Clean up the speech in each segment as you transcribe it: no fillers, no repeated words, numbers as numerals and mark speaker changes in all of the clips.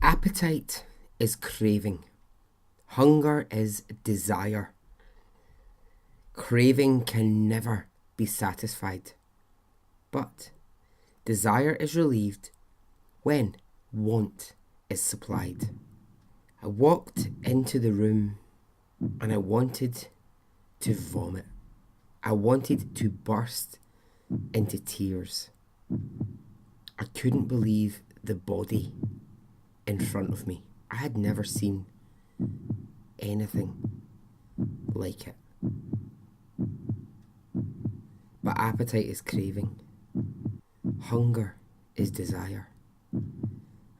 Speaker 1: Appetite is craving. Hunger is desire. Craving can never be satisfied. But desire is relieved when want is supplied. I walked into the room and I wanted to vomit. I wanted to burst into tears. I couldn't believe the body in front of me. I had never seen anything like it. But appetite is craving. Hunger is desire.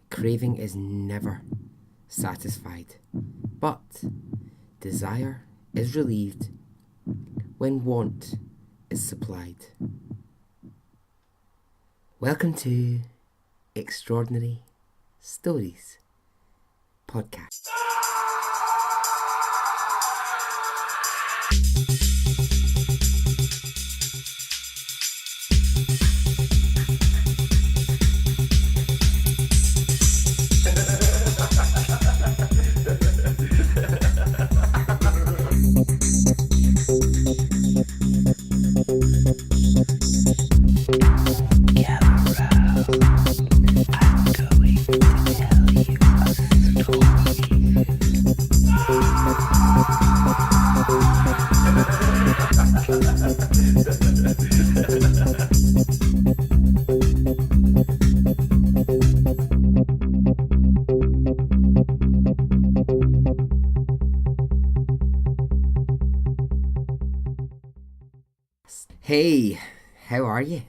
Speaker 1: Craving is never satisfied. But desire is relieved when want is supplied. Welcome to Extraordinary Stories Podcast. Hey, how are you?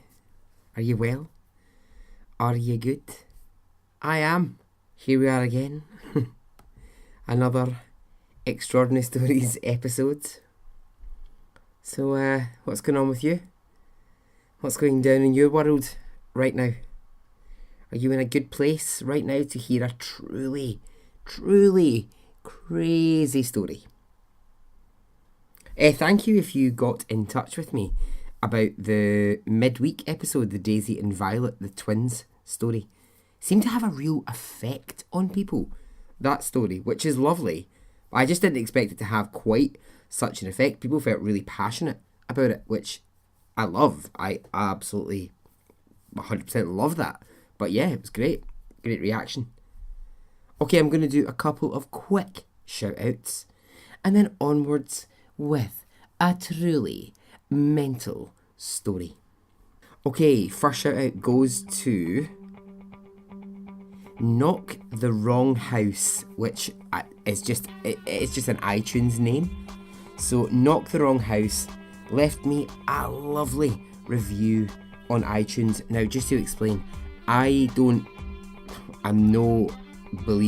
Speaker 1: Are you well? Are you good? I am. Here we are again. Another Extraordinary Stories episode. So, what's going on with you? What's going down in your world right now? Are you in a good place right now to hear a truly crazy story? Thank you if you got in touch with me about the midweek episode, the Daisy and Violet, the twins story. Seemed to have a real effect on people, that story, which is lovely. I just didn't expect it to have quite such an effect. People felt really passionate about it, which I love. I absolutely 100% love that. But yeah, it was great. Great reaction. Okay, I'm going to do a couple of quick shout-outs and then onwards with a truly mental story. Okay, first shout out goes to Knock the Wrong House, which is just an iTunes name. So Knock the Wrong House left me a lovely review on iTunes. Now, just to explain, believe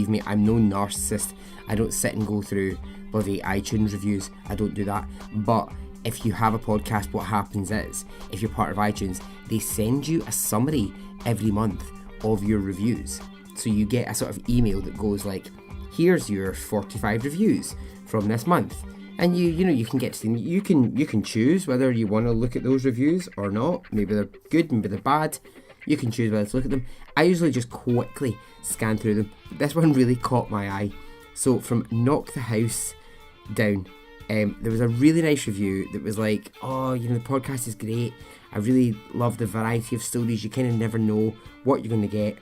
Speaker 1: me, I'm no narcissist. I don't sit and go through bloody iTunes reviews. I don't do that. But if you have a podcast, what happens is, if you're part of iTunes, they send you a summary every month of your reviews. So you get a sort of email that goes like, here's your 45 reviews from this month. And you can get to them. You can choose whether you want to look at those reviews or not. Maybe they're good, maybe they're bad. You can choose whether to look at them. I usually just quickly scan through them. But this one really caught my eye. So from Knock the House Down, there was a really nice review that was like, the podcast is great. I really love the variety of stories. You kind of never know what you're going to get.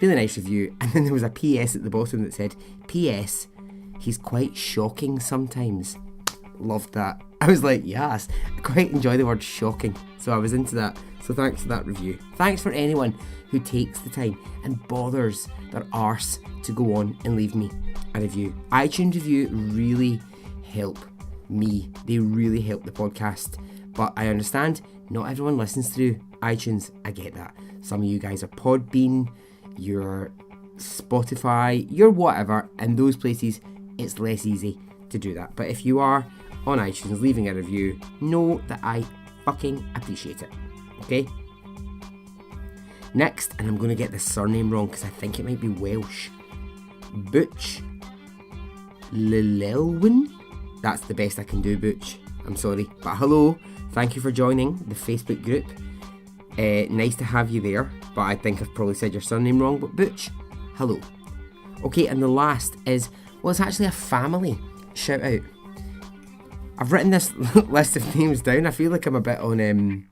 Speaker 1: Really nice review. And then there was a PS at the bottom that said, PS, he's quite shocking sometimes. Loved that. I was like, yes, I quite enjoy the word shocking. So I was into that. So thanks for that review. Thanks for anyone who takes the time and bothers their arse to go on and leave me a review. iTunes review really help me. They really help the podcast. But I understand not everyone listens through iTunes. I get that. Some of you guys are Podbean, you're Spotify, you're whatever. In those places, it's less easy to do that. But if you are on iTunes leaving a review, know that I fucking appreciate it. Okay? Next, and I'm going to get the surname wrong because I think it might be Welsh. Butch Llewellyn. That's the best I can do, Butch. I'm sorry. But hello, thank you for joining the Facebook group. Nice to have you there, but I think I've probably said your surname wrong. But Butch, hello. Okay, and the last is, well, it's actually a family shout out. I've written this list of names down. I feel like I'm a bit on,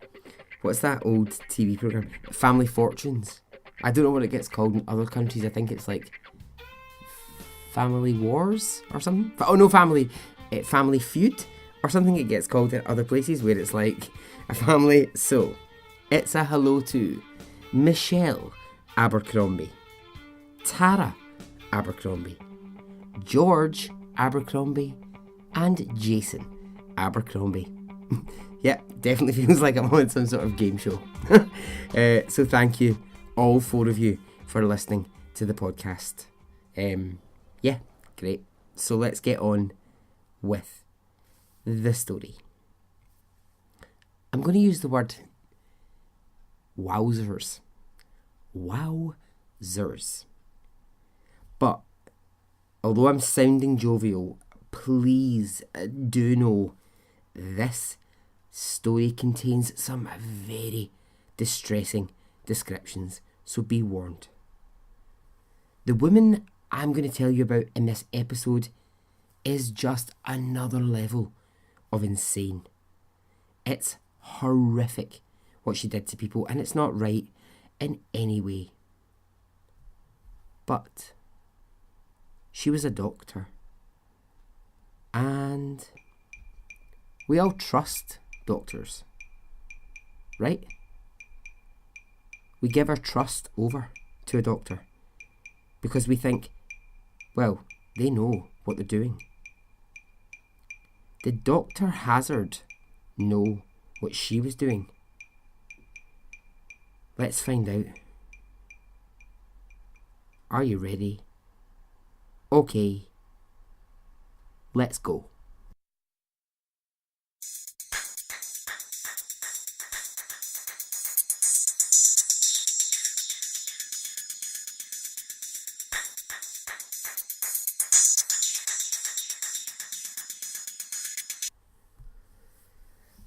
Speaker 1: what's that old TV programme? Family Fortunes. I don't know what it gets called in other countries. I think it's like Family Wars or something. Oh no, Family Feud or something it gets called in other places where it's like a family. So, it's a hello to Michelle Abercrombie, Tara Abercrombie, George Abercrombie, and Jason Abercrombie. Yeah, definitely feels like I'm on some sort of game show. So thank you, all 4 of you, for listening to the podcast. Yeah, great. So let's get on with the story. I'm going to use the word wowzers. Wowzers. But although I'm sounding jovial, please do know this story contains some very distressing descriptions, so be warned. The woman I'm going to tell you about in this episode is just another level of insane. It's horrific what she did to people, and it's not right in any way. But she was a doctor, and we all trust doctors, right? We give our trust over to a doctor because we think, well, they know what they're doing. Did Dr. Hazard know what she was doing? Let's find out. Are you ready? Okay, let's go.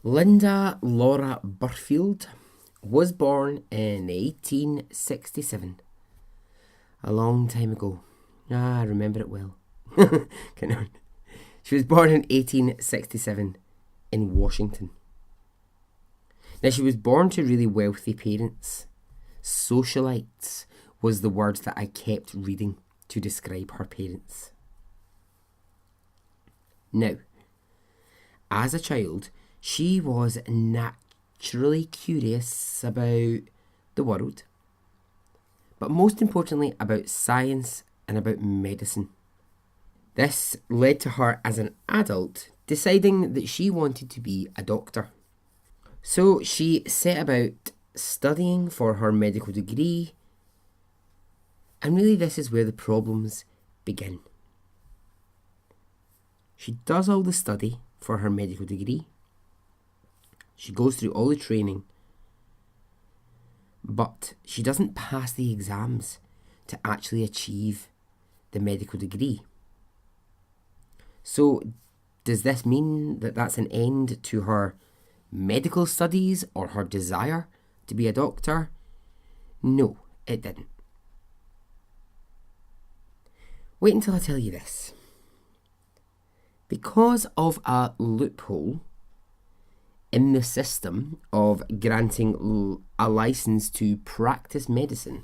Speaker 1: Linda Laura Burfield was born in 1867. A long time ago. I remember it well. Come on. She was born in 1867 in Washington. Now, she was born to really wealthy parents. Socialites was the word that I kept reading to describe her parents. Now, as a child, she was naturally curious about the world, but most importantly about science and about medicine. This led to her as an adult deciding that she wanted to be a doctor. So she set about studying for her medical degree, and really this is where the problems begin. She does all the study for her medical degree. She goes through all the training, but she doesn't pass the exams to actually achieve the medical degree. So does this mean that that's an end to her medical studies or her desire to be a doctor? No, it didn't. Wait until I tell you this. Because of a loophole in the system of granting a license to practice medicine,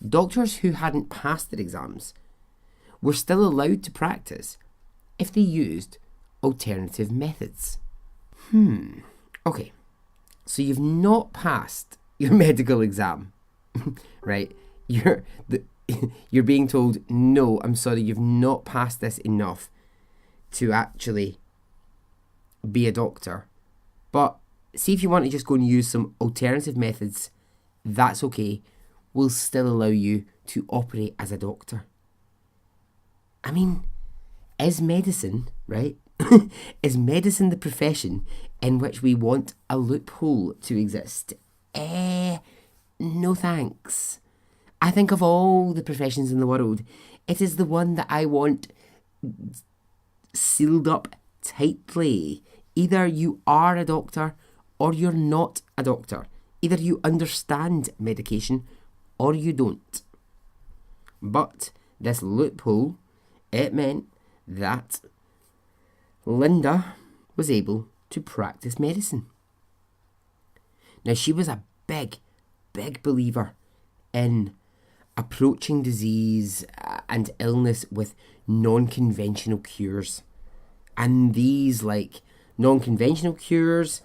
Speaker 1: doctors who hadn't passed their exams were still allowed to practice if they used alternative methods. Okay, so you've not passed your medical exam, right? You're being told, no, I'm sorry, you've not passed this enough to actually be a doctor. But see, if you want to just go and use some alternative methods, that's okay. We'll still allow you to operate as a doctor. I mean, is medicine, right? Is medicine the profession in which we want a loophole to exist? No thanks. I think of all the professions in the world, it is the one that I want sealed up tightly. Either you are a doctor or you're not a doctor. Either you understand medication or you don't. But This loophole, it meant that Linda was able to practice medicine. Now, she was a big believer in approaching disease and illness with non-conventional cures. And these, non-conventional cures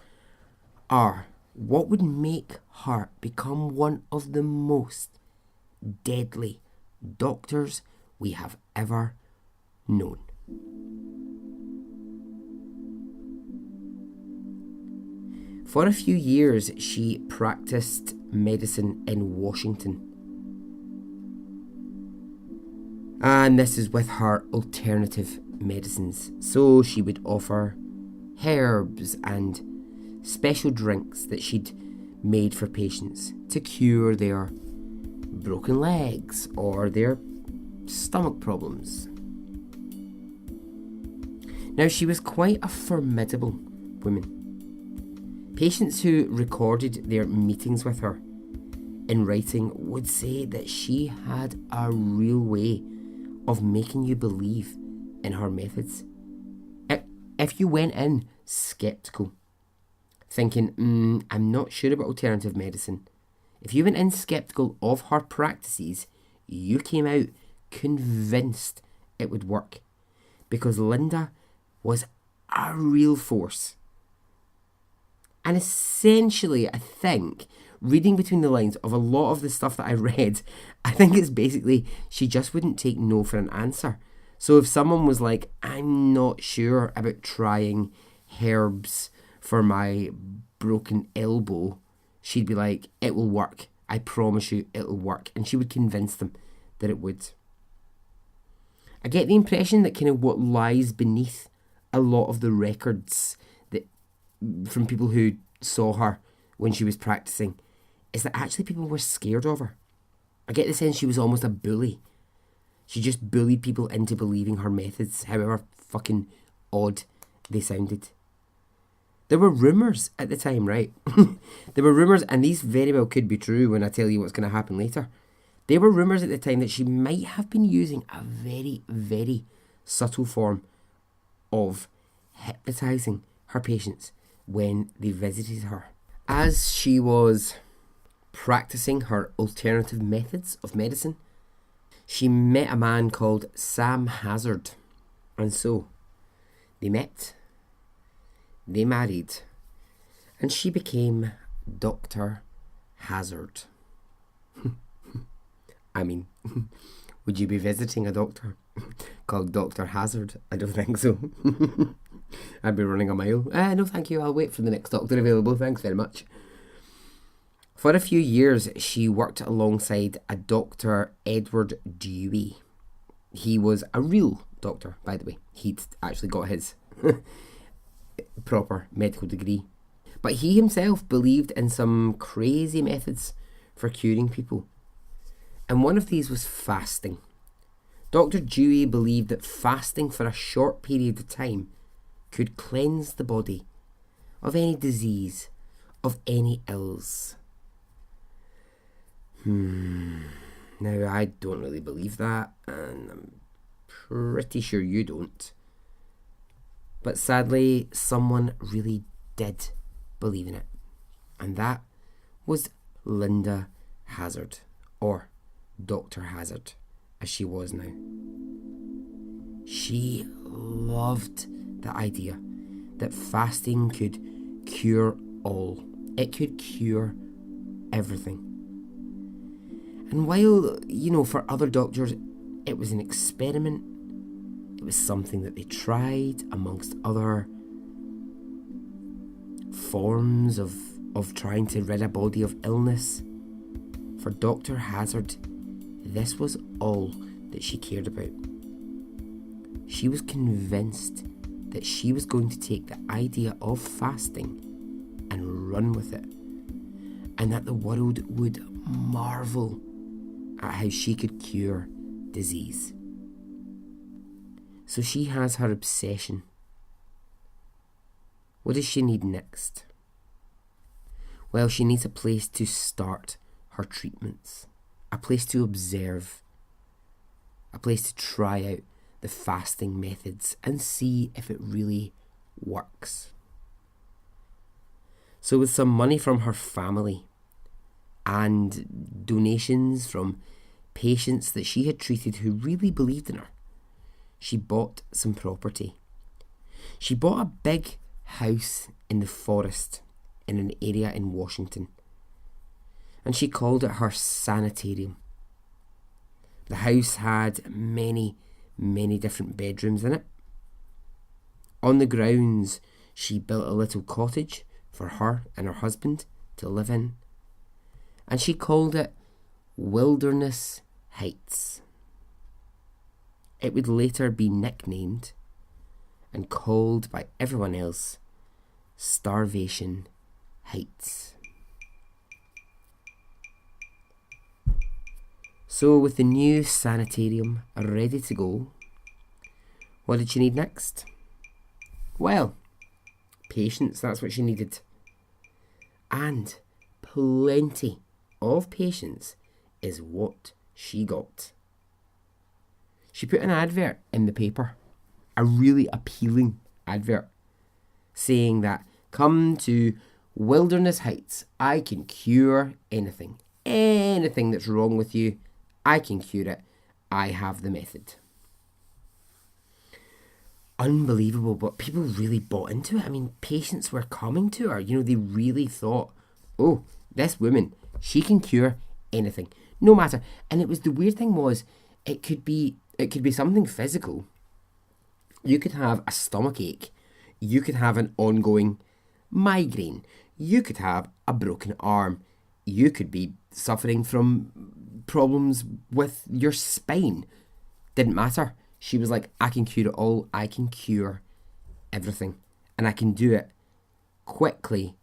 Speaker 1: are what would make her become one of the most deadly doctors we have ever known. For a few years, she practiced medicine in Washington. And this is with her alternative medicines. So she would offer herbs and special drinks that she'd made for patients to cure their broken legs or their stomach problems. Now, she was quite a formidable woman. Patients who recorded their meetings with her in writing would say that she had a real way of making you believe in her methods. If you went in sceptical, thinking, I'm not sure about alternative medicine, if you went in sceptical of her practices, you came out convinced it would work, because Linda was a real force. And essentially, I think, reading between the lines of a lot of the stuff that I read, I think it's basically she just wouldn't take no for an answer. So if someone was like, I'm not sure about trying herbs for my broken elbow, she'd be like, it will work. I promise you it'll work. And she would convince them that it would. I get the impression that kind of what lies beneath a lot of the records that from people who saw her when she was practicing is that actually people were scared of her. I get the sense she was almost a bully. She just bullied people into believing her methods, however fucking odd they sounded. There were rumours at the time, right? There were rumours, and these very well could be true when I tell you what's going to happen later. There were rumours at the time that she might have been using a very, very subtle form of hypnotising her patients when they visited her. As she was practicing her alternative methods of medicine, she met a man called Sam Hazard. And so they met, they married, and she became Dr. Hazard. I mean, would you be visiting a doctor called Dr. Hazard? I don't think so. I'd be running a mile. No thank you, I'll wait for the next doctor available, thanks very much. For a few years, she worked alongside a Dr. Edward Dewey. He was a real doctor, by the way. He'd actually got his proper medical degree. But he himself believed in some crazy methods for curing people. And one of these was fasting. Dr. Dewey believed that fasting for a short period of time could cleanse the body of any disease, of any ills. Now, I don't really believe that, and I'm pretty sure you don't. But sadly, someone really did believe in it. And that was Linda Hazard, or Dr. Hazard, as she was now. She loved the idea that fasting could cure all. It could cure everything. And while, for other doctors, it was an experiment, it was something that they tried amongst other forms of trying to rid a body of illness. For Dr. Hazard, this was all that she cared about. She was convinced that she was going to take the idea of fasting and run with it, and that the world would marvel at how she could cure disease. So she has her obsession. What does she need next? Well, she needs a place to start her treatments, a place to observe, a place to try out the fasting methods and see if it really works. So with some money from her family and donations from patients that she had treated who really believed in her, she bought some property. She bought a big house in the forest in an area in Washington, and she called it her sanitarium. The house had many, many different bedrooms in it. On the grounds, she built a little cottage for her and her husband to live in, and she called it Wilderness Heights. It would later be nicknamed and called by everyone else Starvation Heights. So with the new sanitarium ready to go, what did she need next? Well, patience, that's what she needed. And plenty of patience is what she got. She put an advert in the paper, a really appealing advert, saying that, come to Wilderness Heights, I can cure anything. Anything that's wrong with you, I can cure it. I have the method. Unbelievable, but people really bought into it. I mean, patients were coming to her. They really thought, oh, this woman, she can cure anything, no matter. And it was, the weird thing was, it could be something physical. You could have a stomach ache. You could have an ongoing migraine. You could have a broken arm. You could be suffering from problems with your spine. Didn't matter. She was like, I can cure it all. I can cure everything. And I can do it quickly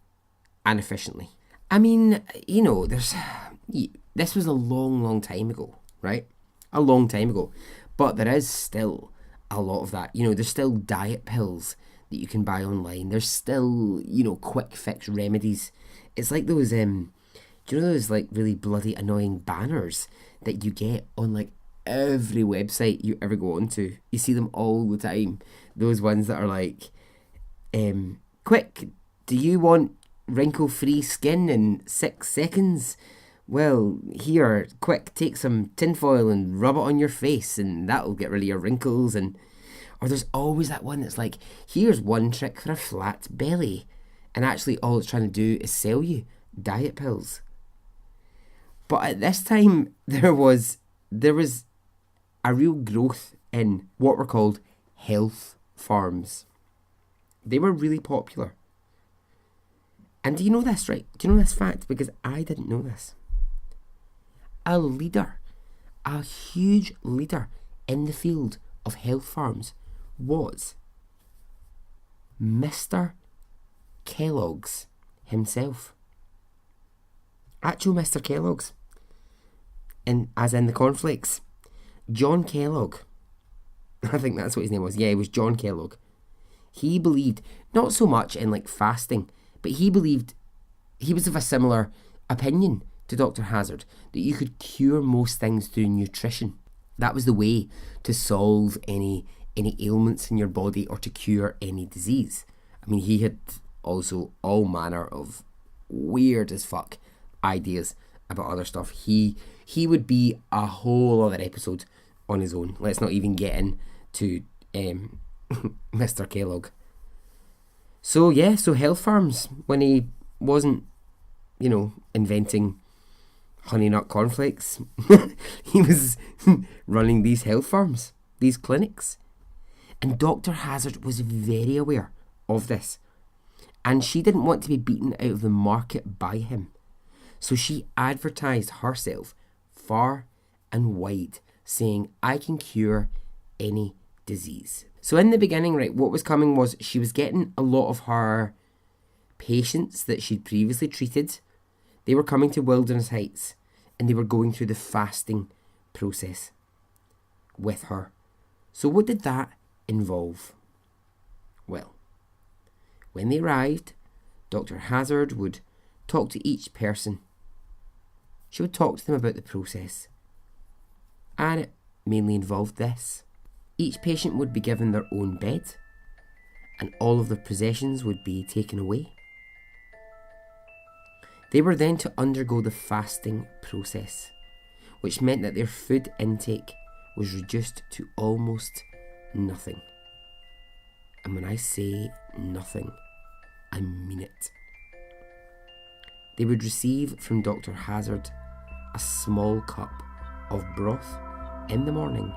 Speaker 1: and efficiently. I mean, this was a long, long time ago, right? A long time ago. But there is still a lot of that. There's still diet pills that you can buy online. There's still, quick fix remedies. It's like those, those like really bloody annoying banners that you get on like every website you ever go onto. You see them all the time. Those ones that are like, quick, do you want wrinkle-free skin in 6 seconds? Well, here, quick, take some tinfoil and rub it on your face and that'll get rid of your wrinkles. Or there's always that one that's like, here's one trick for a flat belly. And actually all it's trying to do is sell you diet pills. But at this time, there was a real growth in what were called health farms. They were really popular. And do you know this, right? Do you know this fact? Because I didn't know this. A huge leader in the field of health farms was Mr. Kellogg's himself. Actual Mr. Kellogg's. As in the cornflakes. John Kellogg. I think that's what his name was. Yeah, it was John Kellogg. He believed, not so much in like fasting, but he believed, he was of a similar opinion to Dr. Hazard, that you could cure most things through nutrition. That was the way to solve any ailments in your body or to cure any disease. I mean, he had also all manner of weird as fuck ideas about other stuff. He would be a whole other episode on his own. Let's not even get into Mr. Kellogg. So health farms, when he wasn't, inventing Honey Nut Cornflakes, he was running these health farms, these clinics. And Dr. Hazard was very aware of this. And she didn't want to be beaten out of the market by him. So she advertised herself far and wide, saying, I can cure any disease. So in the beginning, right, what was coming was she was getting a lot of her patients that she'd previously treated. They were coming to Wilderness Heights and they were going through the fasting process with her. So what did that involve? Well, when they arrived, Dr. Hazard would talk to each person. She would talk to them about the process. And it mainly involved this. Each patient would be given their own bed, and all of their possessions would be taken away. They were then to undergo the fasting process, which meant that their food intake was reduced to almost nothing. And when I say nothing, I mean it. They would receive from Dr. Hazard a small cup of broth in the morning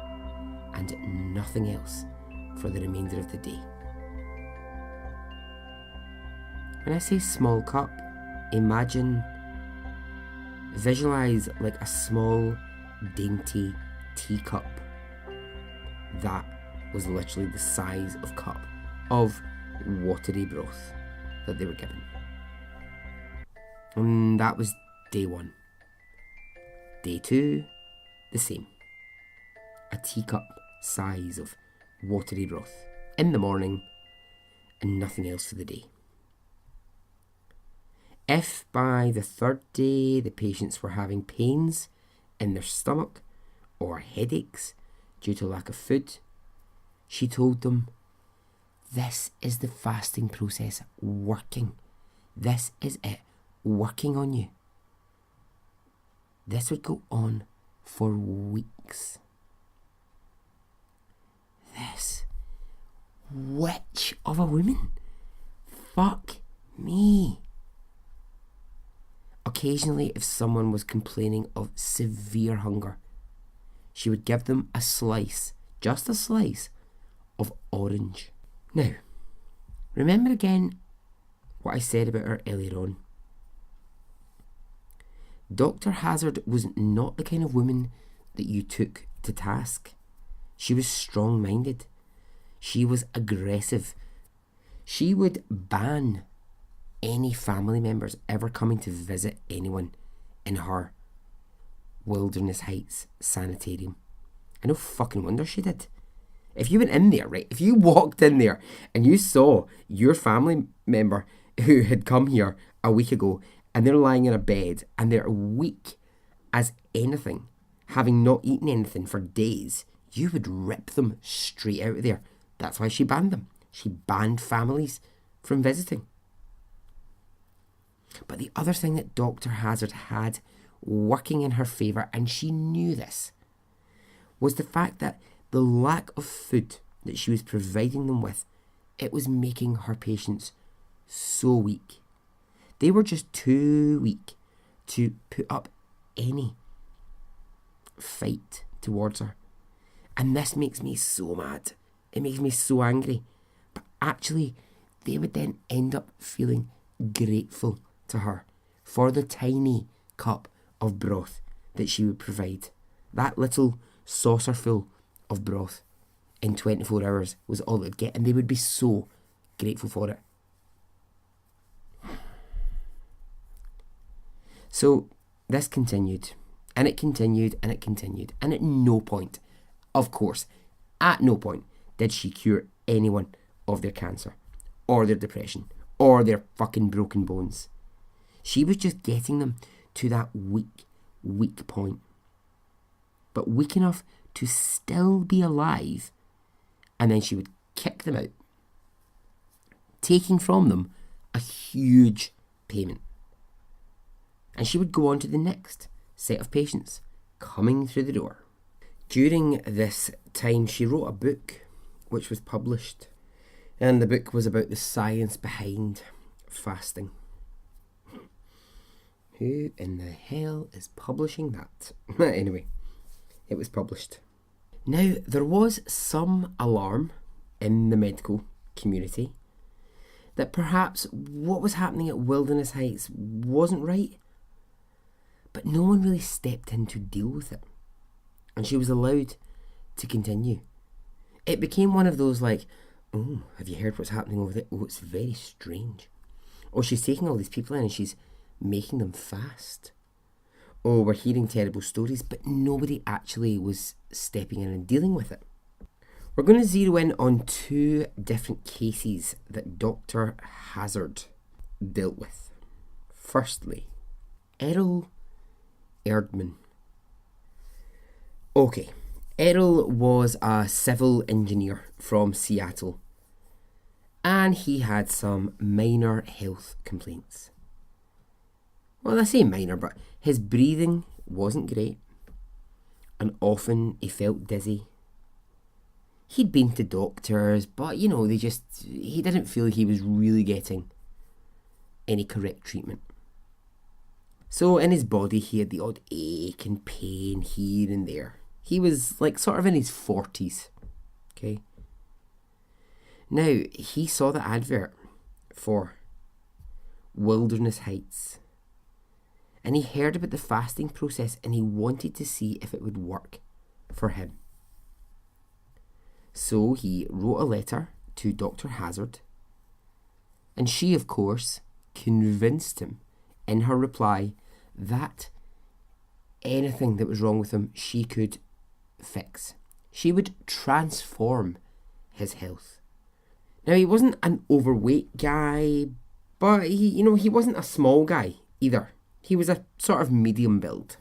Speaker 1: and nothing else for the remainder of the day. When I say small cup, visualise like a small, dainty teacup. That was literally the size of cup of watery broth that they were given. And that was day 1. Day 2, the same. A teacup size of watery broth in the morning and nothing else for the day. If by the 3rd day the patients were having pains in their stomach or headaches due to lack of food, she told them, this is the fasting process working. This is it working on you. This would go on for weeks. This witch of a woman. Fuck me. Occasionally, if someone was complaining of severe hunger, she would give them a slice, just a slice, of orange. Now, remember again what I said about her earlier on. Dr. Hazard was not the kind of woman that you took to task. She was strong-minded. She was aggressive. She would ban any family members ever coming to visit anyone in her Wilderness Heights sanitarium. And no fucking wonder she did. If you went in there, right, if you walked in there and you saw your family member who had come here a week ago and they're lying in a bed and they're weak as anything, having not eaten anything for days, you would rip them straight out of there. That's why she banned them. She banned families from visiting. But the other thing that Dr. Hazard had working in her favour, and she knew this, was the fact that the lack of food that she was providing them with, it was making her patients so weak. They were just too weak to put up any fight towards her. And this makes me so mad. It makes me so angry. But actually, they would then end up feeling grateful to her for the tiny cup of broth that she would provide. That little saucerful of broth in 24 hours was all they'd get, and they would be so grateful for it. So this continued, and it continued, and it continued, and at no point, of course, at no point did she cure anyone of their cancer, or their depression, or their fucking broken bones. She was just getting them to that weak point. But weak enough to still be alive, and then she would kick them out, taking from them a huge payment. And she would go on to the next set of patients coming through the door. During this time, she wrote a book which was published, and the book was about the science behind fasting. Who in the hell is publishing that? Anyway, it was published. Now, there was some alarm in the medical community that perhaps what was happening at Wilderness Heights wasn't right, but no one really stepped in to deal with it, and she was allowed to continue. It became one of those like, oh, have you heard what's happening over there? Oh, it's very strange. Oh, she's taking all these people in and she's making them fast. Oh, we're hearing terrible stories, but nobody actually was stepping in and dealing with it. We're going to zero in on 2 different cases that Dr. Hazard dealt with. Firstly, Errol Erdman. Okay, Errol was a civil engineer from Seattle, and he had some minor health complaints. Well, I say minor, but his breathing wasn't great, and often he felt dizzy. He'd been to doctors, but he didn't feel he was really getting any correct treatment. So in his body, he had the odd ache and pain here and there. He was sort of in his 40s, okay? Now, he saw the advert for Wilderness Heights, and he heard about the fasting process, and he wanted to see if it would work for him. So he wrote a letter to Dr. Hazard, and she, of course, convinced him in her reply that anything that was wrong with him, she could fix. She would transform his health. Now, he wasn't an overweight guy, but he wasn't a small guy either. He was a sort of medium build.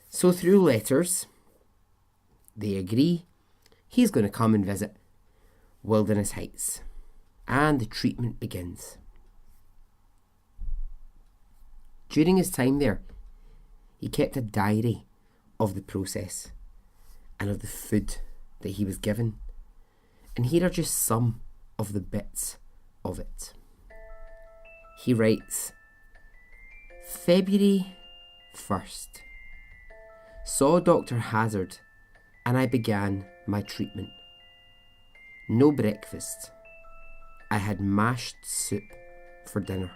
Speaker 1: So through letters, they agree he's going to come and visit Wilderness Heights, and the treatment begins. During his time there, he kept a diary of the process and of the food that he was given. And here are just some of the bits of it. He writes, February 1st. Saw Dr. Hazard and I began my treatment. No breakfast. I had mashed soup for dinner.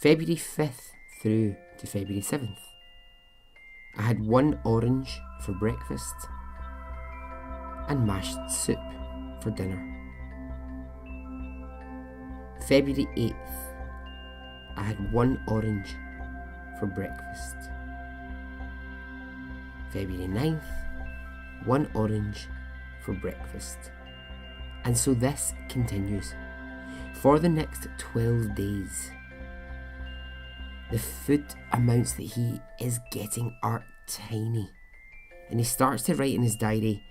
Speaker 1: February 5th through to February 7th. I had 1 orange for breakfast and mashed soup for dinner. February 8th, I had 1 orange for breakfast. February 9th, 1 orange for breakfast. And so this continues for the next 12 days. The food amounts that he is getting are tiny. And he starts to write in his diary,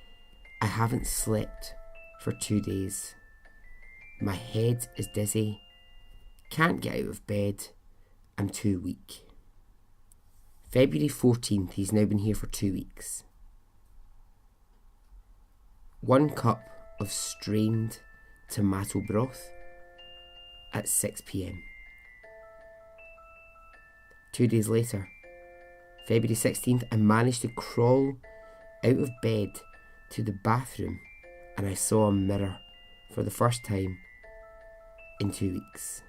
Speaker 1: I haven't slept for 2 days. My head is dizzy. Can't get out of bed. I'm too weak. February 14th, he's now been here for 2 weeks. 1 cup of strained tomato broth at 6 p.m. 2 days later, February 16th, I managed to crawl out of bed to the bathroom and I saw a mirror for the first time in 2 weeks.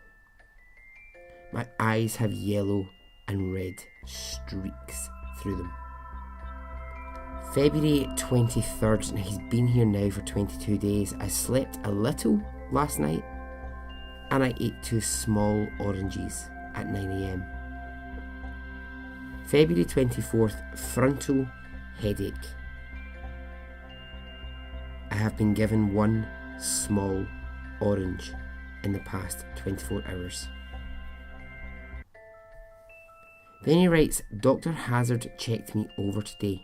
Speaker 1: My eyes have yellow and red streaks through them. February 23rd, now he's been here now for 22 days. I slept a little last night and I ate 2 small oranges at 9 a.m. February 24th, frontal headache. I have been given 1 small orange in the past 24 hours. Then he writes, Dr. Hazard checked me over today.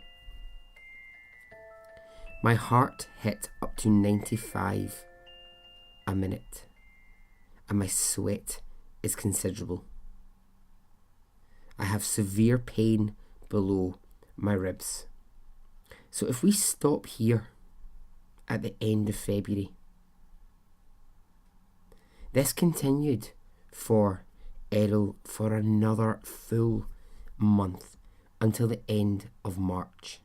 Speaker 1: My heart hit up to 95 a minute and my sweat is considerable. I have severe pain below my ribs. So if we stop here at the end of February, this continued for Errol for another full month until the end of March.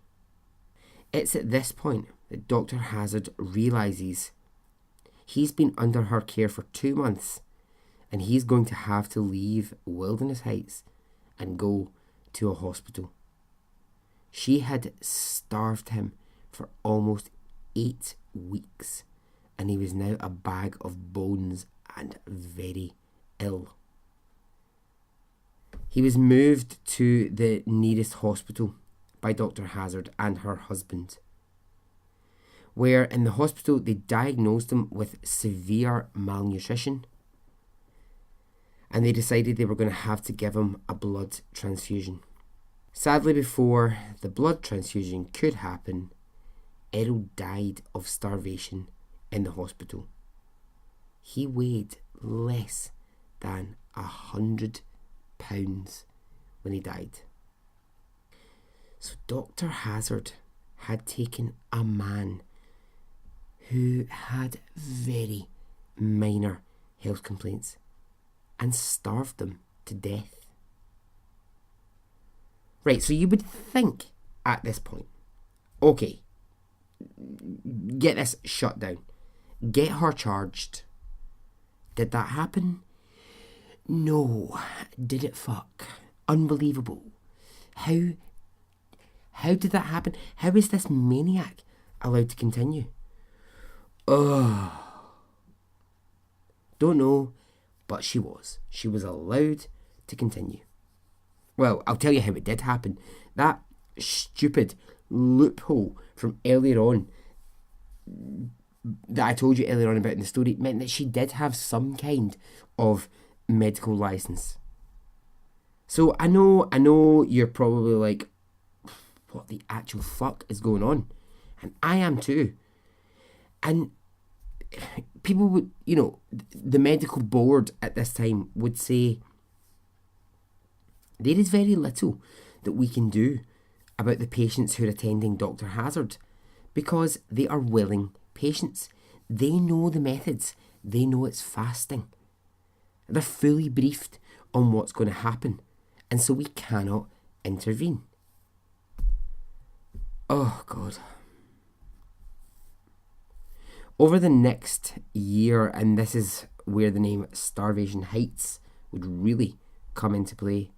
Speaker 1: It's at this point that Dr. Hazard realises he's been under her care for 2 months and he's going to have to leave Wilderness Heights and go to a hospital. She had starved him for almost 8 weeks and he was now a bag of bones and very ill. He was moved to the nearest hospital by Dr. Hazard and her husband, where in the hospital they diagnosed him with severe malnutrition and they decided they were going to have to give him a blood transfusion. Sadly, before the blood transfusion could happen, Errol died of starvation in the hospital. He weighed less than 100 pounds when he died. So Dr. Hazard had taken a man who had very minor health complaints and starved them to death. Right, so you would think at this point, okay, get this shut down. Get her charged. Did that happen? No. Did it fuck? Unbelievable. How did that happen? How is this maniac allowed to continue? Ugh. Don't know, but she was. She was allowed to continue. Well, I'll tell you how it did happen. That stupid loophole from earlier on that I told you earlier on about in the story meant that she did have some kind of medical license. So I know you're probably like, what the actual fuck is going on? And I am too. And people would, the medical board at this time would say, there is very little that we can do about the patients who are attending Dr. Hazard because they are willing patients. They know the methods. They know it's fasting. They're fully briefed on what's going to happen, and so we cannot intervene. Oh, God. Over the next year, and this is where the name Starvation Heights would really come into play,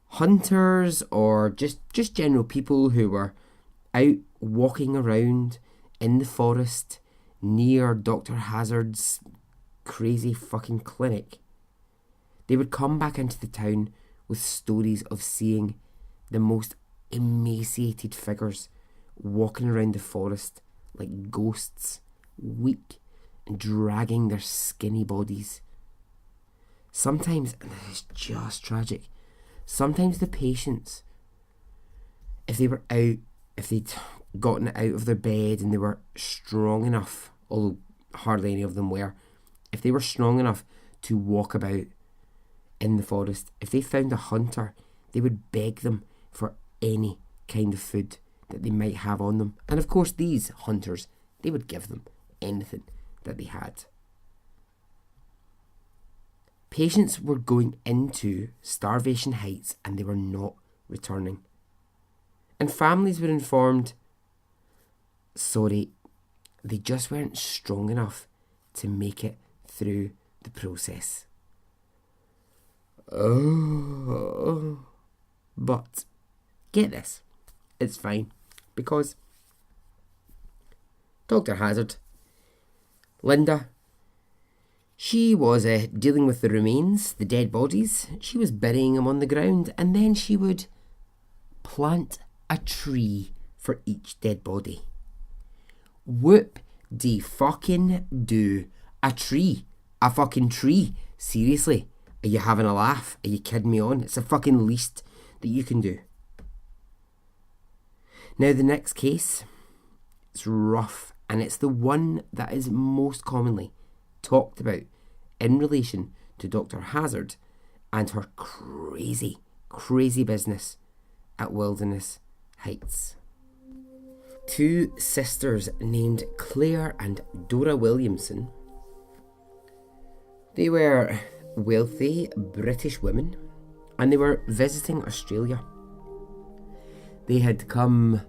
Speaker 1: hunters or just general people who were out walking around in the forest near Dr. Hazard's crazy fucking clinic, they would come back into the town with stories of seeing the most emaciated figures walking around the forest like ghosts, weak and dragging their skinny bodies. Sometimes, and this is just tragic, sometimes the patients, if they'd gotten out of their bed and they were strong enough, although hardly any of them were, if they were strong enough to walk about in the forest, if they found a hunter, they would beg them for any kind of food that they might have on them. And of course, these hunters, they would give them anything that they had. Patients were going into Starvation Heights and they were not returning. And families were informed, sorry, they just weren't strong enough to make it through the process. Oh, but get this, it's fine, because Dr. Hazard, Linda, she was dealing with the remains, the dead bodies. She was burying them on the ground, and then she would plant a tree for each dead body. Whoop-de-fucking-do. A tree. A fucking tree. Seriously. Are you having a laugh? Are you kidding me on? It's the fucking least that you can do. Now the next case, it's rough, and it's the one that is most commonly talked about in relation to Dr. Hazard and her crazy business at Wilderness Heights. Two sisters named Claire and Dora Williamson. They were wealthy British women and they were visiting Australia. They had come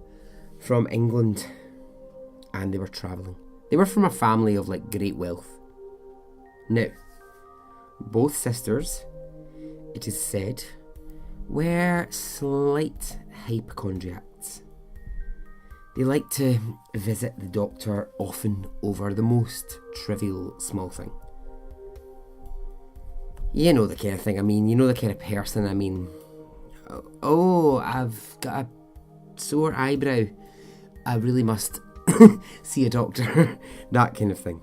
Speaker 1: from England and they were travelling. They were from a family of great wealth. Now, both sisters, it is said, were slight hypochondriacs. They liked to visit the doctor often over the most trivial small thing. You know the kind of thing I mean, you know the kind of person I mean. Oh, I've got a sore eyebrow. I really must see a doctor. That kind of thing.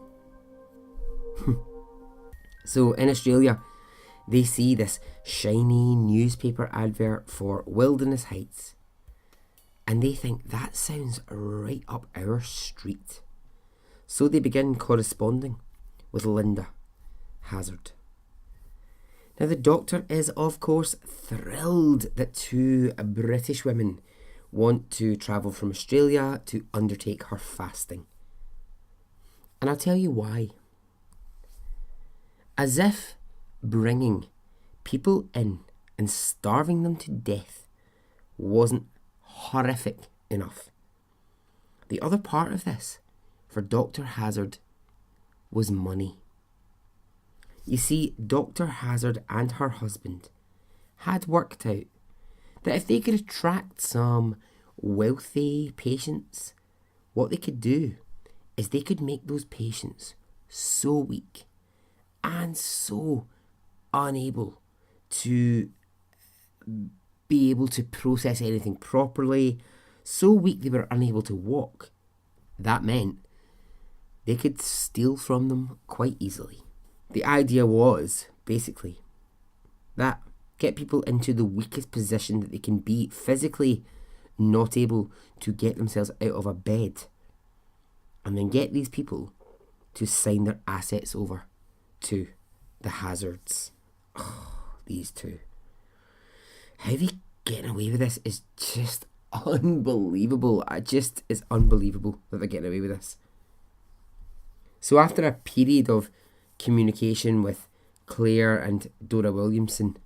Speaker 1: So in Australia, They see this shiny newspaper advert for Wilderness Heights, and they think that sounds right up our street. So they begin corresponding with Linda Hazard. Now, the doctor is, of course, thrilled that two British women want to travel from Australia to undertake her fasting. And I'll tell you why. As if bringing people in and starving them to death wasn't horrific enough. The other part of this, for Dr. Hazard, was money. You see, Dr. Hazard and her husband had worked out that if they could attract some wealthy patients, what they could do is they could make those patients so weak and so unable to be able to process anything properly, so weak they were unable to walk. That meant they could steal from them quite easily. The idea was, basically, that get people into the weakest position that they can be, physically not able to get themselves out of a bed, and then get these people to sign their assets over to the Hazards. Oh, these two. How they getting away with this is just unbelievable. It's unbelievable that they're getting away with this. So after a period of communication with Claire and Dora Williamson,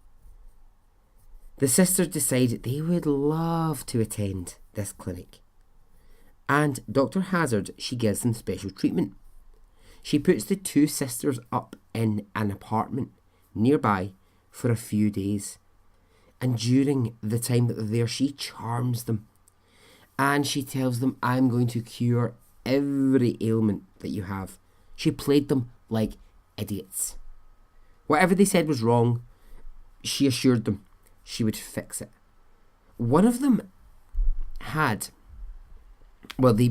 Speaker 1: the sisters decide they would love to attend this clinic. And Dr. Hazard, she gives them special treatment. She puts the two sisters up in an apartment nearby for a few days. And during the time that they're there, she charms them. And she tells them, I'm going to cure every ailment that you have. She played them like idiots. Whatever they said was wrong, she assured them she would fix it. One of them had, well, they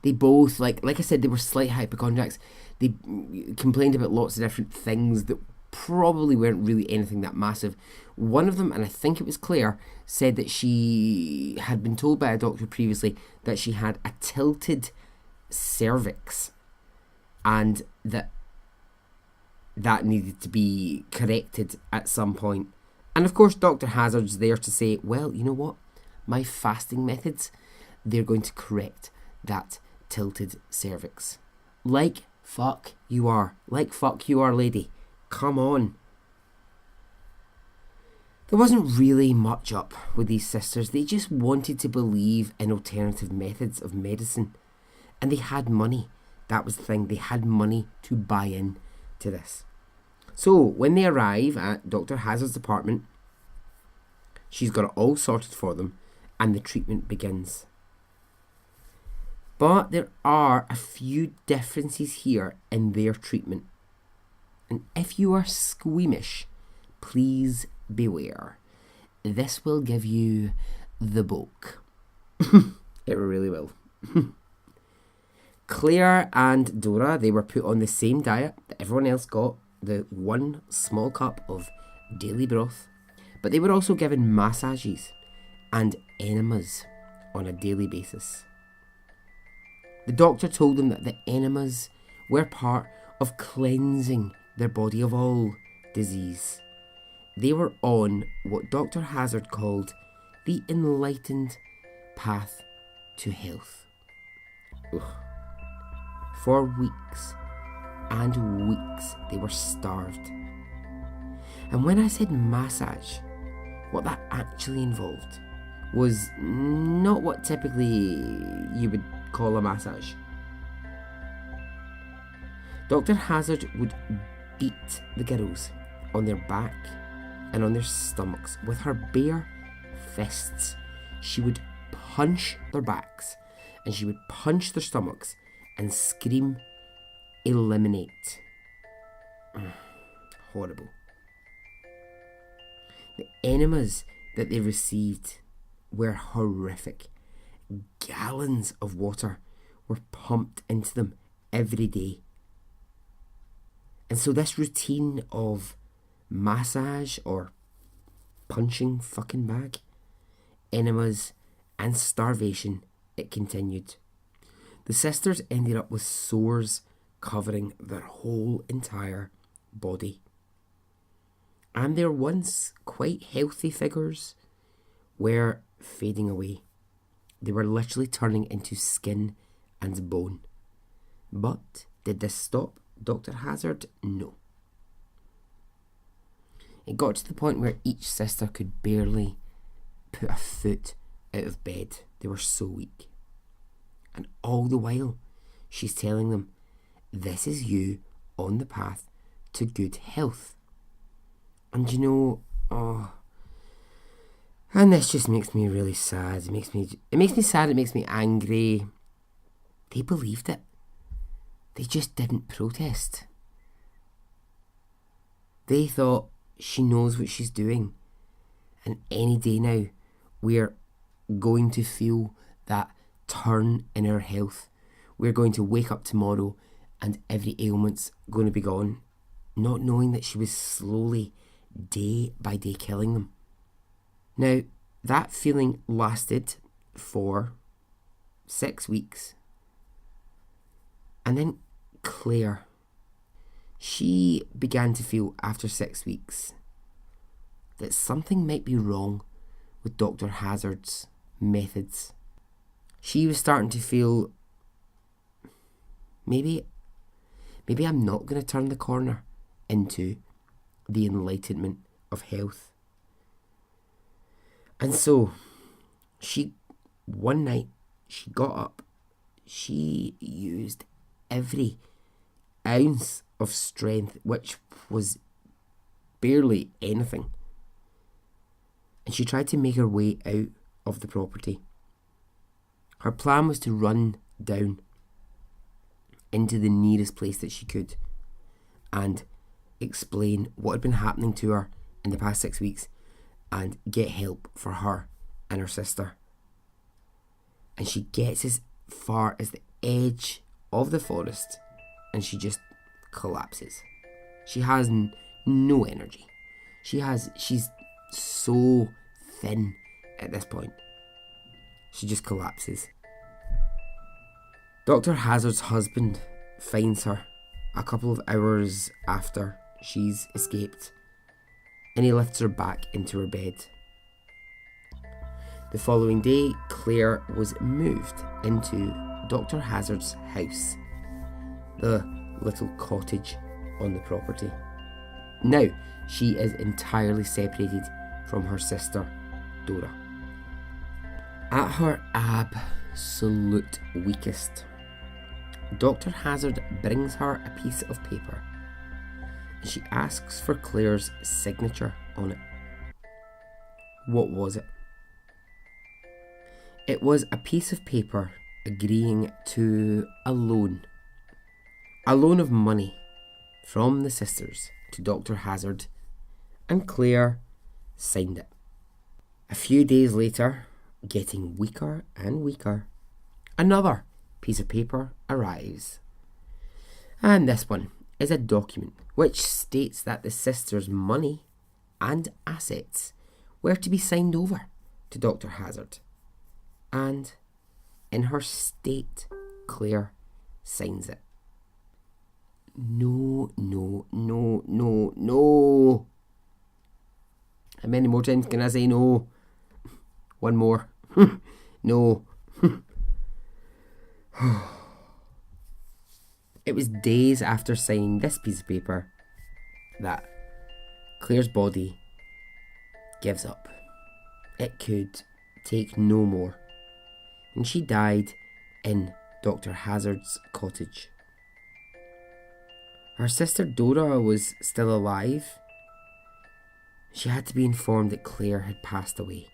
Speaker 1: both, like I said, they were slight hypochondriacs. They complained about lots of different things that probably weren't really anything that massive. One of them, and I think it was Claire, said that she had been told by a doctor previously that she had a tilted cervix, and that needed to be corrected at some point. And of course, Dr. Hazard's there to say, well, you know what? My fasting methods, they're going to correct that tilted cervix. Like fuck you are. Like fuck you are, lady. Come on. There wasn't really much up with these sisters. They just wanted to believe in alternative methods of medicine. And they had money. That was the thing. They had money to buy in to this. So when they arrive at Dr. Hazard's apartment, she's got it all sorted for them, and the treatment begins. But there are a few differences here in their treatment. And if you are squeamish, please beware. This will give you the bulk. It really will. Claire and Dora, they were put on the same diet that everyone else got, the one small cup of daily broth. But they were also given massages and enemas on a daily basis. The doctor told them that the enemas were part of cleansing their body of all disease. They were on what Dr. Hazard called the enlightened path to health. Ugh. For weeks and weeks they were starved. And when I said massage, what that actually involved was not what typically you would call a massage. Dr. Hazard would beat the girls on their back and on their stomachs with her bare fists. She would punch their backs and she would punch their stomachs and scream, eliminate. Horrible. The enemas that they received were horrific. Gallons of water were pumped into them every day. And so this routine of massage or punching fucking bag, enemas, and starvation, it continued. The sisters ended up with sores covering their whole entire body. And their once quite healthy figures were fading away. They were literally turning into skin and bone. But did this stop Dr. Hazard? No. It got to the point where each sister could barely put a foot out of bed. They were so weak. And all the while, she's telling them, this is you on the path to good health. And you know, and this just makes me really sad. It makes me sad, it makes me angry. They believed it. They just didn't protest. They thought, she knows what she's doing. And any day now, we're going to feel that turn in her health. We're going to wake up tomorrow and every ailment's going to be gone. Not knowing that she was slowly, day by day, killing them. Now, that feeling lasted for 6 weeks. And then Claire, she began to feel after 6 weeks that something might be wrong with Dr. Hazard's methods. She was starting to feel, maybe I'm not going to turn the corner into the enlightenment of health. And so, one night, she got up, she used every ounce of strength, which was barely anything. And she tried to make her way out of the property. Her plan was to run down into the nearest place that she could and explain what had been happening to her in the past 6 weeks and get help for her and her sister. And she gets as far as the edge of the forest and she just collapses. She has no energy. She's so thin at this point. She just collapses. Dr. Hazard's husband finds her a couple of hours after she's escaped and he lifts her back into her bed. The following day, Claire was moved into Dr. Hazard's house, the little cottage on the property. Now, she is entirely separated from her sister, Dora. At her absolute weakest, Dr. Hazard brings her a piece of paper and she asks for Claire's signature on it. What was it? It was a piece of paper agreeing to a loan of money from the sisters to Dr. Hazard, and Claire signed it. A few days later, getting weaker and weaker, another piece of paper arrives. And this one is a document which states that the sisters' money and assets were to be signed over to Dr. Hazard. And in her state, Claire signs it. No. How many more times can I say no? One more. No. It was days after signing this piece of paper that Claire's body gives up. It could take no more. And she died in Dr. Hazard's cottage. Her sister Dora was still alive. She had to be informed that Claire had passed away.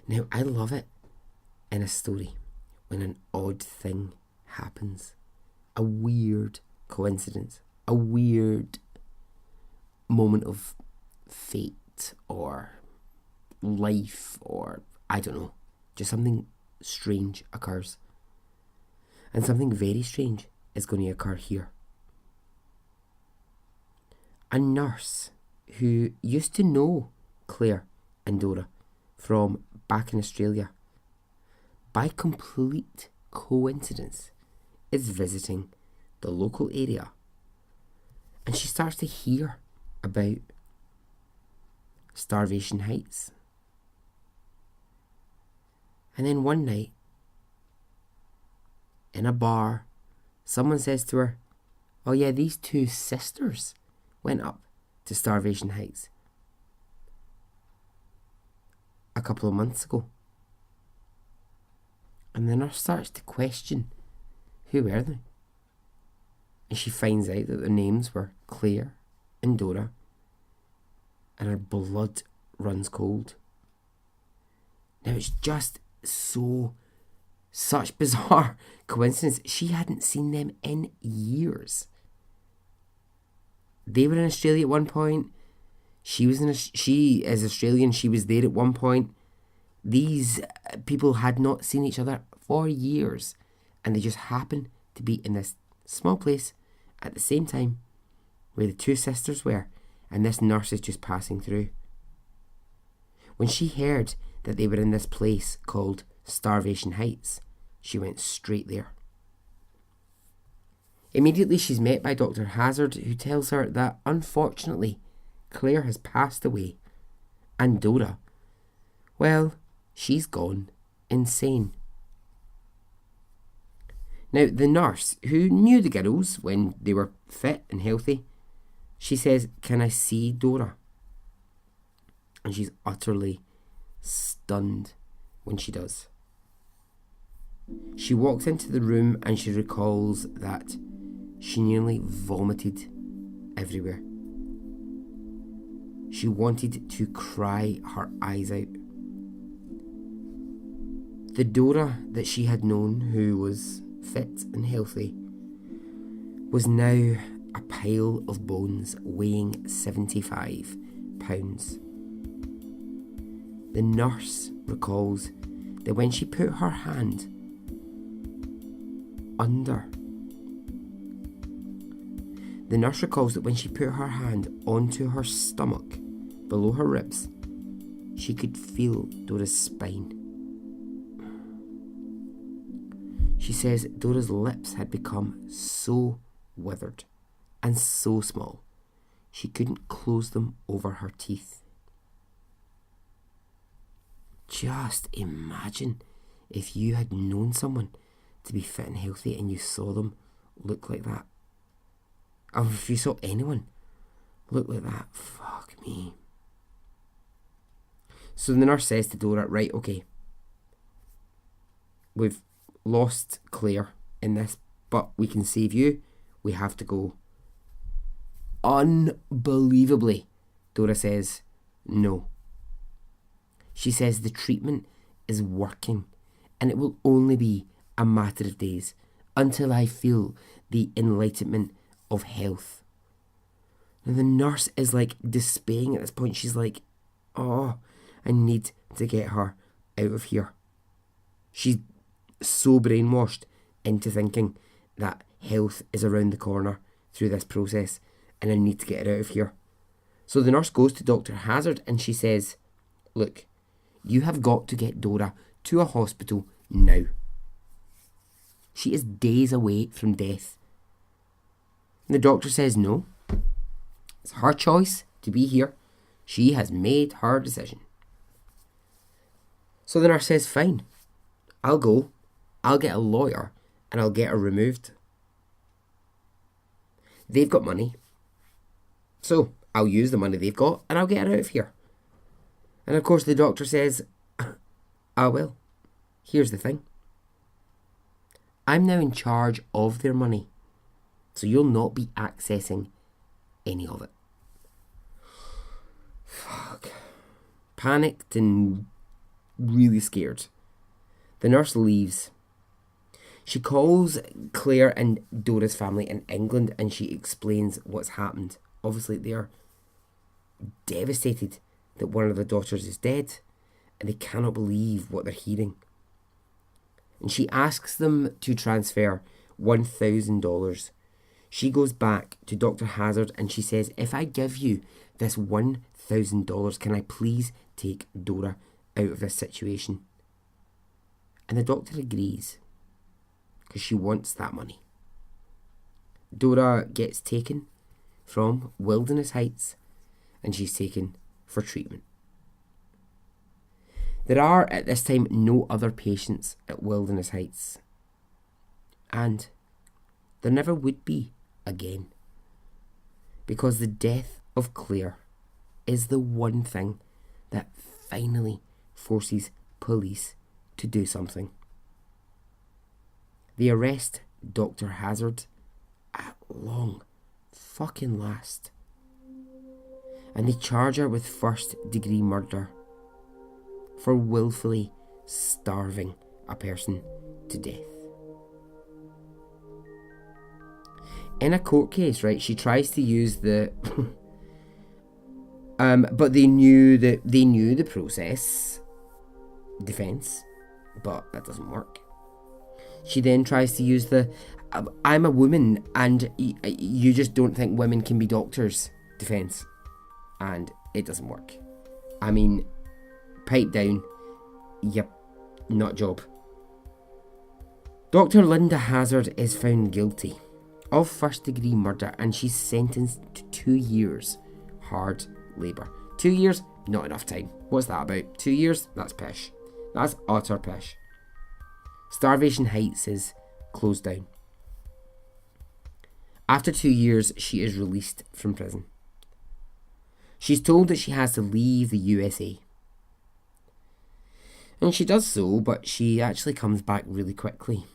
Speaker 1: Now, I love it in a story when an odd thing happens. A weird coincidence. A weird moment of fate or life or I don't know. Just something strange occurs. And something very strange is going to occur here. A nurse who used to know Claire and Dora from back in Australia, by complete coincidence, is visiting the local area, and she starts to hear about Starvation Heights. And then one night, in a bar, someone says to her, "Oh yeah, these two sisters went up to Starvation Heights a couple of months ago." And the nurse starts to question, who were they? And she finds out that their names were Claire and Dora, and her blood runs cold. Now it's just such bizarre coincidence. She hadn't seen them in years. They were in Australia at one point. She is Australian. She was there at one point. These people had not seen each other for years, and they just happened to be in this small place at the same time where the two sisters were, and this nurse is just passing through. When she heard that they were in this place called Starvation Heights, she went straight there. Immediately she's met by Dr. Hazard, who tells her that unfortunately Claire has passed away, and Dora, well, she's gone insane. Now, the nurse, who knew the girls when they were fit and healthy, she says, "Can I see Dora?" And she's utterly stunned when she does. She walks into the room and she recalls that she nearly vomited everywhere. She wanted to cry her eyes out. The Dora that she had known, who was fit and healthy, was now a pile of bones weighing 75 pounds. The nurse recalls that when she put her hand under, onto her stomach, below her ribs, she could feel Dora's spine. She says Dora's lips had become so withered and so small, she couldn't close them over her teeth. Just imagine if you had known someone to be fit and healthy and you saw them look like that. Or if you saw anyone look like that, fuck me. So the nurse says to Dora, "Right, okay, we've lost Claire in this, but we can save you. We have to go." Unbelievably, Dora says no. She says the treatment is working and it will only be a matter of days until I feel the enlightenment of health. And the nurse is like despairing at this point. She's like, "Oh, I need to get her out of here." She's so brainwashed into thinking that health is around the corner through this process and I need to get her out of here. So the nurse goes to Dr. Hazard and she says, "Look, you have got to get Dora to a hospital now. She is days away from death." And the doctor says no. It's her choice to be here. She has made her decision. So the nurse says, "Fine, I'll go. I'll get a lawyer and I'll get her removed." They've got money, so I'll use the money they've got and I'll get her out of here. And of course the doctor says, "Ah well, here's the thing. I'm now in charge of their money, so you'll not be accessing any of it." Fuck. Panicked and really scared, the nurse leaves. She calls Claire and Dora's family in England and she explains what's happened. Obviously they are devastated that one of their daughters is dead and they cannot believe what they're hearing. And she asks them to transfer $1,000. She goes back to Dr. Hazard and she says, if I give you this $1,000, can I please take Dora out of this situation? And the doctor agrees because she wants that money. Dora gets taken from Wilderness Heights and she's taken for treatment. There are at this time no other patients at Wilderness Heights, and there never would be again, because the death of Claire is the one thing that finally forces police to do something. They arrest Dr. Hazard at long fucking last, and they charge her with first-degree murder for willfully starving a person to death. In a court case, right, she tries to use the but they knew the process defense, but that doesn't work. She then tries to use the I'm a woman and you just don't think women can be doctors defense, and it doesn't work. I mean, pipe down, yep, not job. Dr. Linda Hazard is found guilty of first-degree murder and she's sentenced to 2 years hard labour. 2 years? Not enough time. What's that about? 2 years? That's pish. That's utter pish. Starvation Heights is closed down. After 2 years, she is released from prison. She's told that she has to leave the USA. And she does so, but she actually comes back really quickly.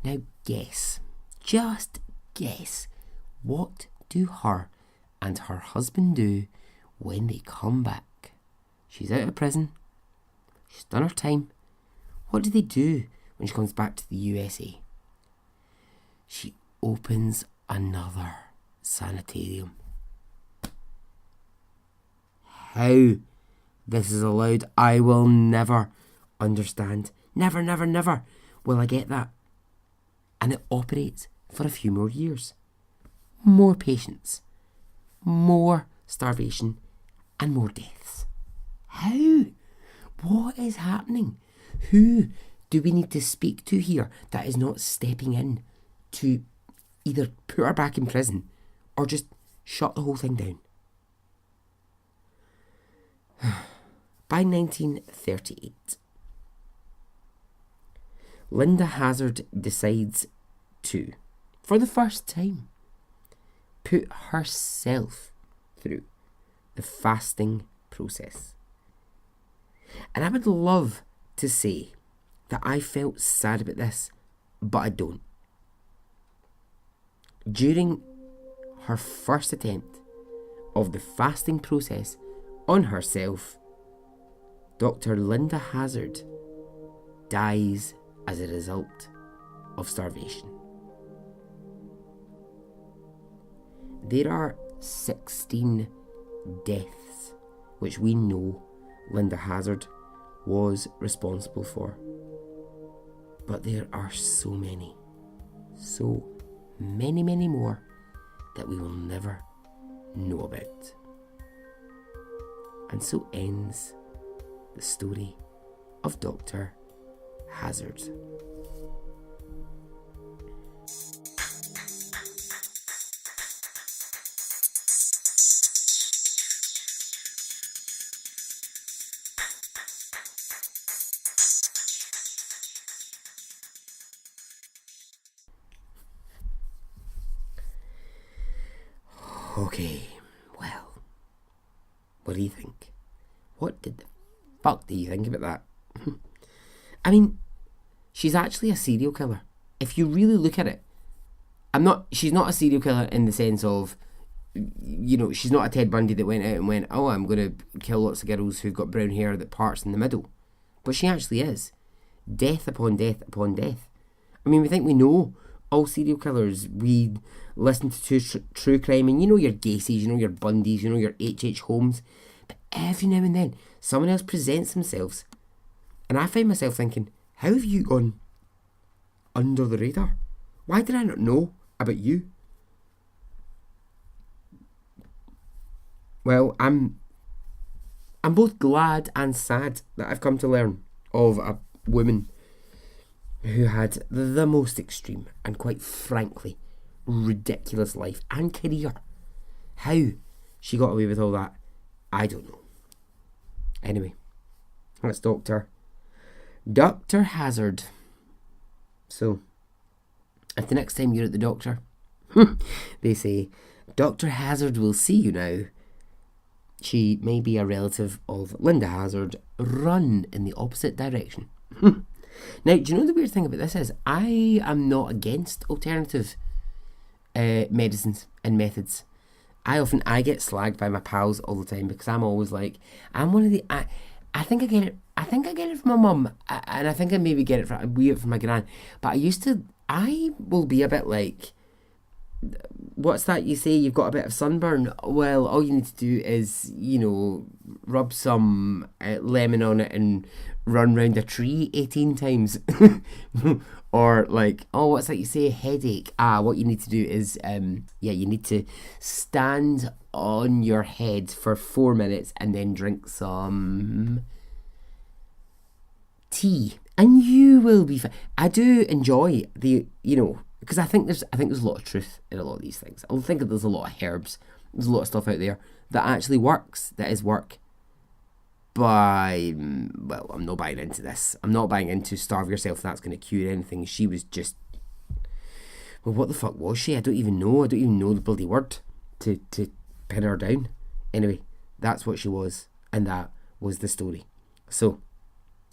Speaker 1: Now guess, just guess, what do her and her husband do when they come back? She's out of prison. She's done her time. What do they do when she comes back to the USA? She opens another sanitarium. How this is allowed, I will never understand. Never, never, never will I get that. And it operates for a few more years. More patients, more starvation, and more deaths. How? What is happening? Who do we need to speak to here that is not stepping in to either put her back in prison or just shut the whole thing down? By 1938, Linda Hazard decides to, for the first time, put herself through the fasting process. And I would love to say that I felt sad about this, but I don't. During her first attempt of the fasting process on herself, Dr. Linda Hazard dies as a result of starvation. There are 16 deaths which we know Linda Hazard was responsible for. But there are so many more that we will never know about. And so ends the story of Dr. Hazard. Okay, well, what do you think? What did the fuck do you think about that? I mean, she's actually a serial killer. If you really look at it, she's not a serial killer in the sense of, you know, she's not a Ted Bundy that went out and went, oh, I'm going to kill lots of girls who've got brown hair that parts in the middle. But she actually is. Death upon death upon death. I mean, we think we know all serial killers. We listen to true crime, and you know your Gacy's, you know your Bundys, you know your H.H. Holmes. But every now and then, someone else presents themselves. And I find myself thinking, how have you gone under the radar? Why did I not know about you? Well, I'm both glad and sad that I've come to learn of a woman who had the most extreme and, quite frankly, ridiculous life and career. How she got away with all that, I don't know. Anyway, that's Dr. Hazard. So, if the next time you're at the doctor, they say, Dr. Hazard will see you now, she may be a relative of Linda Hazard. Run in the opposite direction. Now, do you know the weird thing about this is, I am not against alternative medicines and methods. I get slagged by my pals all the time because I'm always like, I'm one of the. I think I get it from my mum, and I think I maybe get it from my gran. But I will be a bit like, what's that you say? You've got a bit of sunburn. Well, all you need to do is, rub some lemon on it and run round a tree 18 times. Or like, what's that you say? Headache. What you need to do is, you need to stand on your head for 4 minutes and then drink some tea, and you will be fine. I do enjoy because I think there's a lot of truth in a lot of these things. I think that there's a lot of herbs, there's a lot of stuff out there that actually works, that is work. But I'm not buying into this. I'm not buying into starve yourself, that's going to cure anything. She was just, well, what the fuck was she? I don't even know the bloody word to pin her down. Anyway, that's what she was, and that was the story. So,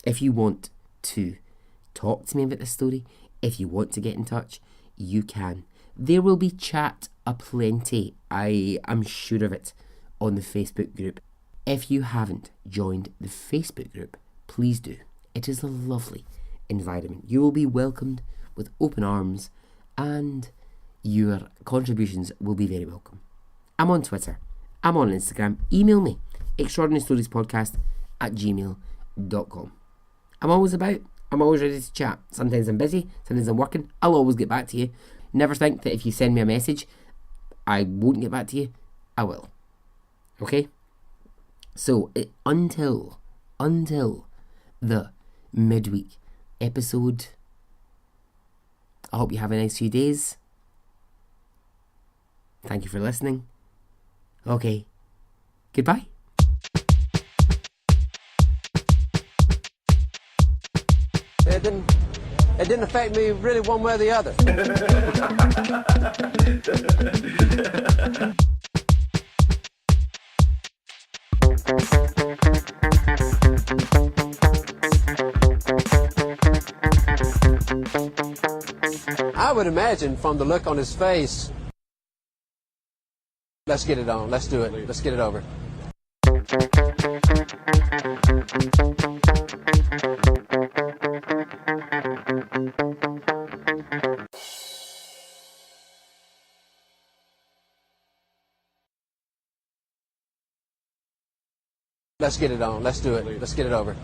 Speaker 1: if you want to talk to me about this story, if you want to get in touch, you can. There will be chat aplenty, I am sure of it, on the Facebook group. If you haven't joined the Facebook group, please do. It is a lovely environment. You will be welcomed with open arms, and your contributions will be very welcome. I'm on Twitter. I'm on Instagram. Email me, extraordinarystoriespodcast@gmail.com. I'm always about. I'm always ready to chat. Sometimes I'm busy, sometimes I'm working. I'll always get back to you. Never think that if you send me a message, I won't get back to you. I will. Okay? So, until the midweek episode, I hope you have a nice few days. Thank you for listening. Okay. Goodbye.
Speaker 2: It didn't affect me really one way or the other. I would imagine from the look on his face, let's get it on, let's do it, let's get it over. Let's get it on, let's do it, let's get it over.